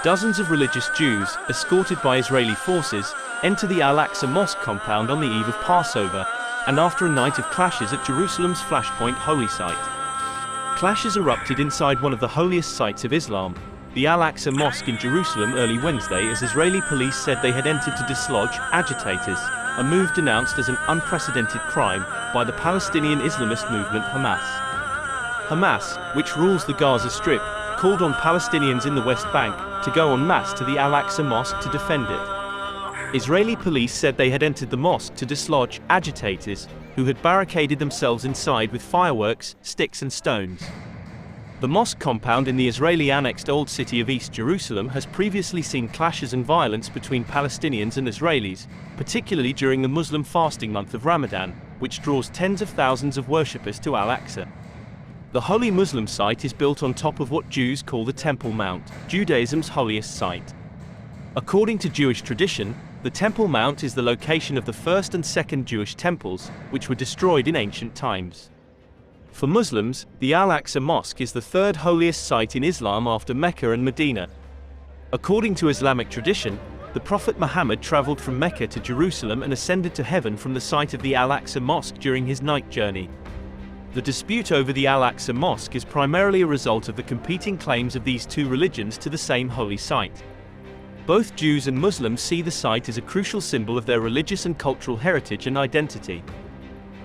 Dozens of religious Jews, escorted by Israeli forces, enter the Al AQSA mosque compound on the eve of Passover, and after a night of clashes at Jerusalem's flashpoint holy site. Clashes erupted inside one of the holiest sites of Islam, the Al AQSA mosque in Jerusalem early Wednesday, as Israeli police said they had entered to dislodge agitators, a move denounced as an unprecedented crime by the Palestinian Islamist movement Hamas. Hamas, which rules the Gaza Strip, called on Palestinians in the West Bank to go en masse to the Al AQSA mosque to defend it. Israeli police said they had entered the mosque to dislodge agitators who had barricaded themselves inside with fireworks, sticks and stones. The mosque compound in the Israeli-annexed Old City of East Jerusalem has previously seen clashes and violence between Palestinians and Israelis, particularly during the Muslim fasting month of Ramadan, which draws tens of thousands of worshippers to Al AQSA. The holy Muslim site is built on top of what Jews call the Temple Mount, Judaism's holiest site. According to Jewish tradition, the Temple Mount is the location of the first and second Jewish temples, which were destroyed in ancient times. For Muslims, the Al AQSA Mosque is the third holiest site in Islam after Mecca and Medina. According to Islamic tradition, the Prophet Muhammad traveled from Mecca to Jerusalem and ascended to heaven from the site of the Al AQSA Mosque during his night journey. The dispute over the Al AQSA Mosque is primarily a result of the competing claims of these two religions to the same holy site. Both Jews and Muslims see the site as a crucial symbol of their religious and cultural heritage and identity.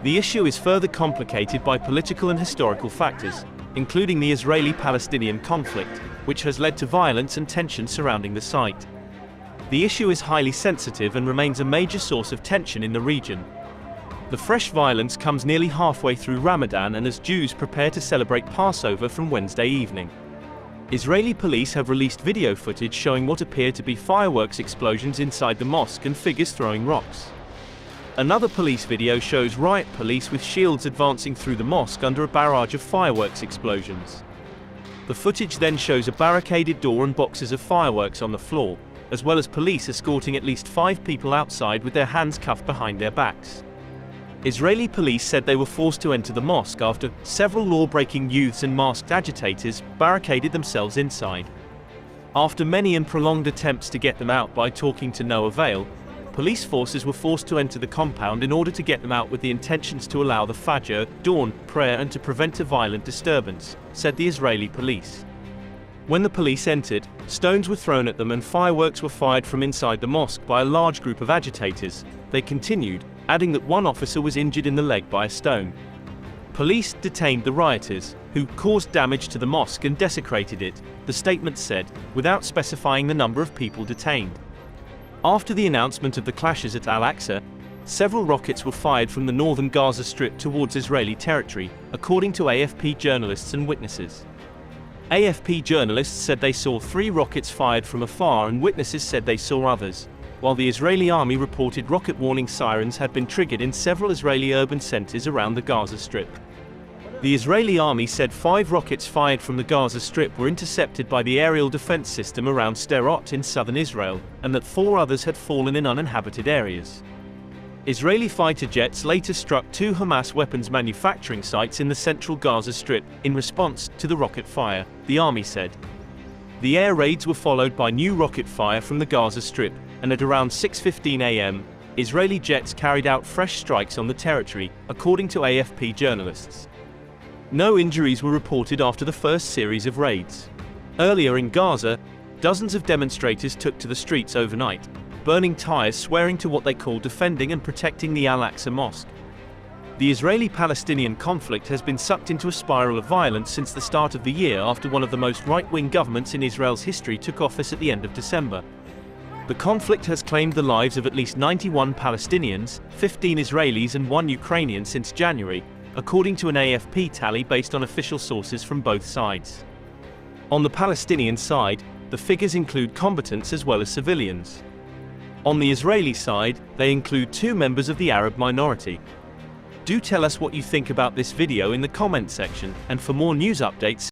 The issue is further complicated by political and historical factors, including the Israeli-Palestinian conflict, which has led to violence and tension surrounding the site. The issue is highly sensitive and remains a major source of tension in the region. The fresh violence comes nearly halfway through Ramadan and as Jews prepare to celebrate Passover from Wednesday evening. Israeli police have released video footage showing what appear to be fireworks explosions inside the mosque and figures throwing rocks. Another police video shows riot police with shields advancing through the mosque under a barrage of fireworks explosions. The footage then shows a barricaded door and boxes of fireworks on the floor, as well as police escorting at least 5 people outside with their hands cuffed behind their backs. Israeli police said they were forced to enter the mosque after several law-breaking youths and masked agitators barricaded themselves inside. After many and prolonged attempts to get them out by talking to no avail, police forces were forced to enter the compound in order to get them out with the intentions to allow the Fajr, dawn, prayer and to prevent a violent disturbance, said the Israeli police. When the police entered, stones were thrown at them and fireworks were fired from inside the mosque by a large group of agitators, they continued, adding that one officer was injured in the leg by a stone. Police detained the rioters, who caused damage to the mosque and desecrated it, the statement said, without specifying the number of people detained. After the announcement of the clashes at Al AQSA, several rockets were fired from the northern Gaza Strip towards Israeli territory, according to AFP journalists and witnesses. AFP journalists said they saw 3 rockets fired from afar and witnesses said they saw others, while the Israeli army reported rocket warning sirens had been triggered in several Israeli urban centers around the Gaza Strip. The Israeli army said 5 rockets fired from the Gaza Strip were intercepted by the aerial defense system around Sderot in southern Israel, and that 4 others had fallen in uninhabited areas. Israeli fighter jets later struck 2 Hamas weapons manufacturing sites in the central Gaza Strip, in response to the rocket fire, the army said. The air raids were followed by new rocket fire from the Gaza Strip, and at around 6:15 a.m., Israeli jets carried out fresh strikes on the territory, according to AFP journalists. No injuries were reported after the first series of raids. Earlier in Gaza, dozens of demonstrators took to the streets overnight, burning tires swearing to what they call defending and protecting the Al AQSA Mosque. The Israeli-Palestinian conflict has been sucked into a spiral of violence since the start of the year after one of the most right-wing governments in Israel's history took office at the end of December. The conflict has claimed the lives of at least 91 Palestinians, 15 Israelis and 1 Ukrainian since January, according to an AFP tally based on official sources from both sides. On the Palestinian side, the figures include combatants as well as civilians. On the Israeli side, they include 2 members of the Arab minority. Do tell us what you think about this video in the comment section, and for more news updates